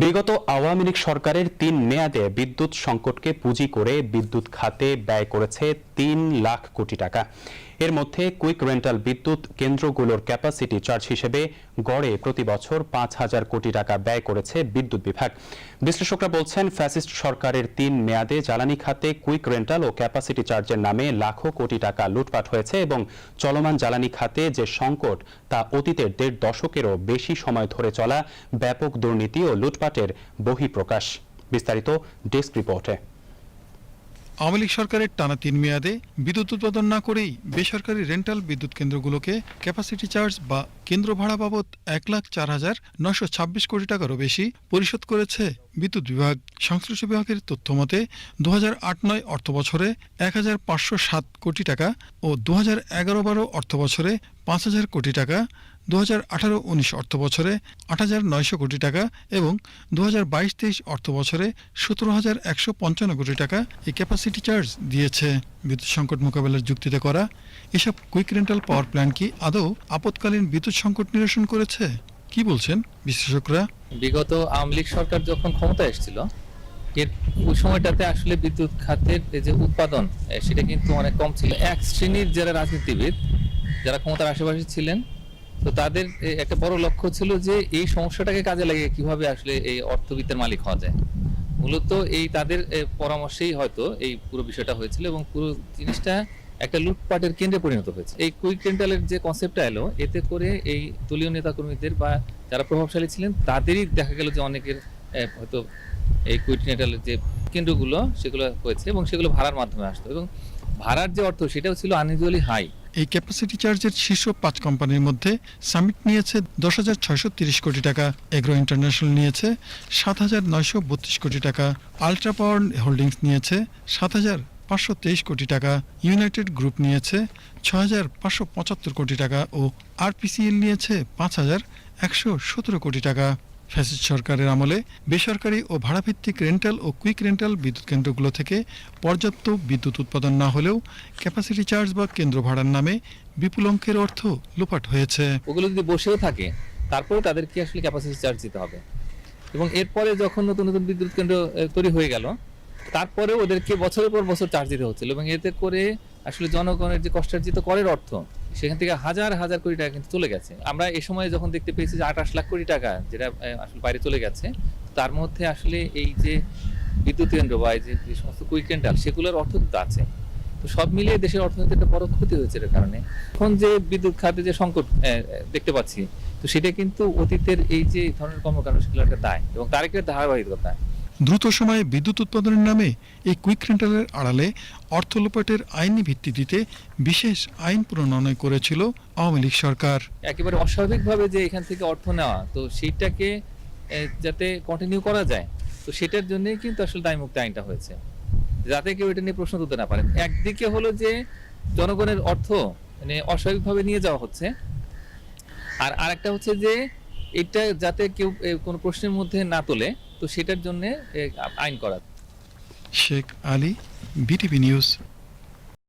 বিগত আওয়ামী লীগ সরকারের ৩ মেয়াদে বিদ্যুৎ সংকটকে পুঁজি করে বিদ্যুৎ খাতে ব্যয় করেছে ৩ লাখ কোটি টাকা। এর মধ্যে কুইক রেন্টাল বিদ্যুৎ কেন্দ্রগুলোর ক্যাপাসিটি চার্জ হিসেবে গড়ে প্রতি বছর ৫,০০০ কোটি টাকা ব্যয় করেছে বিদ্যুৎ বিভাগ। বিশ্লেষকরা বলছেন, ফ্যাসিস্ট সরকারের ৩ মেয়াদে জ্বালানি খাতে কুইক রেন্টাল ও ক্যাপাসিটি চার্জের নামে লাখো কোটি টাকা লুটপাট হয়েছে এবং চলমান জ্বালানি খাতে যে সংকট তা অতীতের ১.৫ দশকেরও বেশি সময় ধরে চলা ব্যাপক দুর্নীতি ও লুটপাটের বহিঃপ্রকাশ। বিস্তারিত ডেস্ক রিপোর্টে। আওয়ামী লীগ সরকারের টানা ৩ মেয়াদে বিদ্যুৎ উৎপাদন না করেই বেসরকারি রেন্টাল বিদ্যুৎ কেন্দ্রগুলোকে ক্যাপাসিটি চার্জ বা কেন্দ্র ভাড়া বাবদ ১,০৪,৯২৬ কোটি টাকারও বেশি পরিশোধ করেছে বিদ্যুৎ বিভাগ। সংশ্লিষ্ট বিভাগের তথ্য মতে ২০০৮-৯ অর্থবছরে ১,৫০৭ কোটি টাকা ও ২০১১-১২ অর্থবছরে ৫,০০০ কোটি টাকা, ২০১৮-১৯ অর্থবছরে ৮,৯০০ কোটি টাকা এবং ২০২২-২৩ অর্থবছরে ১৭,১৫৫ কোটি টাকা এই ক্যাপাসিটি চার্জ দিয়েছে। বিদ্যুৎ সংকট মোকাবেলার যুক্তিতে করা এসব কুইক রেন্টাল পাওয়ার প্ল্যান্ট কি আদৌ আপৎকালীন বিদ্যুৎ সংকট নিরসন করেছে? কি বলছেন বিশ্লেষকরা? বিগত আওয়ামী লীগ সরকার যখন ক্ষমতায় এসেছিল, এর ওই সময়টাতে আসলে বিদ্যুৎ খাতের যে উৎপাদন সেটা কিন্তু অনেক কম ছিল। এক শ্রেণীর যারা রাজনীতিবিদ, যারা ক্ষমতার আশেপাশে ছিলেন, তো তাদের একটা বড় লক্ষ্য ছিল যে এই সমস্যাটাকে কাজে লাগিয়ে কিভাবে আসলে এই অর্থবিত্তের মালিক হওয়া যায়। মূলত এই তাদের পরামর্শেই হয়তো এই পুরো বিষয়টা হয়েছিল এবং পুরো জিনিসটা একটা লুটপাটের কেন্দ্রে পরিণত হয়েছে। এই কুইক রেন্টালের যে কনসেপ্টটা এলো, এতে করে এই দলীয় নেতাকর্মীদের বা যারা প্রভাবশালী ছিলেন তাদেরই দেখা গেল যে অনেকের হয়তো এই কুইক রেন্টালের যে কেন্দ্রগুলো সেগুলো হয়েছে এবং সেগুলো ভাড়ার মাধ্যমে আসতো এবং ভাড়ার যে অর্থ সেটাও ছিল আনইউজুয়ালি হাই। এই ক্যাপাসিটি চার্জের শীর্ষ ৫ কোম্পানির মধ্যে সামিট নিয়েছে ১০,৬৩০ কোটি টাকা, এগ্রো ইন্টারন্যাশনাল নিয়েছে ৭,৯৩২ কোটি টাকা, আল্ট্রা পাওয়ার হোল্ডিংস নিয়েছে ৭,৫২৩ কোটি টাকা, ইউনাইটেড গ্রুপ নিয়েছে ৬,৫৭৫ কোটি টাকা ও আরপিসিএল নিয়েছে ৫,১১৭ কোটি টাকা। ফ্যাসিস্ট সরকারের আমলে বেসরকারি ও ভাড়াভিত্তিক রেন্টাল ও কুইক রেন্টাল বিদ্যুৎ কেন্দ্রগুলো থেকে পর্যাপ্ত বিদ্যুৎ উৎপাদন না হলেও ক্যাপাসিটি চার্জ বা কেন্দ্র ভাড়ার নামে বিপুল অঙ্কের অর্থ লোপাট হয়েছে। ওগুলো যদি বসেও থাকে, তারপরে তাদেরকে আসলে ক্যাপাসিটি চার্জ দিতে হবে এবং এরপরে যখন নতুন নতুন বিদ্যুৎ কেন্দ্র তৈরি হয়ে গেল, তারপরে ওদেরকে বছরের পর বছর চার্জ দিতে হচ্ছিল এবং এতে করে আসলে জনগণের যে কষ্টার্জিত করের অর্থ সেখান থেকে হাজার হাজার কোটি টাকা কিন্তু চলে গেছে। আমরা এই সময় যখন দেখতে পেয়েছি যে ২৮ লাখ কোটি টাকা যেটা আসলে বাইরে চলে গেছে, তার মধ্যে আসলে এই যে বিদ্যুৎ কেন্দ্র বা এই যে সমস্ত কুইক রেন্টাল সেগুলোর অর্থ কিন্তু আছে। তো সব মিলিয়ে দেশের অর্থনীতির একটা বড় ক্ষতি হয়েছে এর কারণে। এখন যে বিদ্যুৎ খাতে যে সংকট দেখতে পাচ্ছি, তো সেটা কিন্তু অতীতের এই যে ধরনের কর্মকাণ্ড সেগুলোর একটা দায় এবং তার একটা ধারাবাহিকতা। দ্রুত সময়ে বিদ্যুৎ উৎপাদনের নামে এই কুইক রেন্টালের আড়ালে অর্থ লোপাটের আইনি ভিত্তি দিতে বিশেষ আইন প্রণয়ন করেছিল আওয়ামী লীগ সরকার। একেবারে অস্বাভাবিকভাবে যে এখান থেকে অর্থ নেওয়া, তো সেইটাকে যাতে কন্টিনিউ করা যায়, তো সেটার জন্যই কিন্তু আসলে দায়মুক্ত আইনটা হয়েছে, যাতে কেউ এটা নিয়ে প্রশ্ন তুলতে না পারেন। একদিকে হলো যে জনগণের অর্থ মানে অস্বাভাবিকভাবে নিয়ে যাওয়া হচ্ছে, আর আরেকটা হচ্ছে যে এটা যাতে কেউ কোনো প্রশ্নের মধ্যে না তোলে, তো সেটার জন্য আইন করা। Sheikh Ali, BTV news.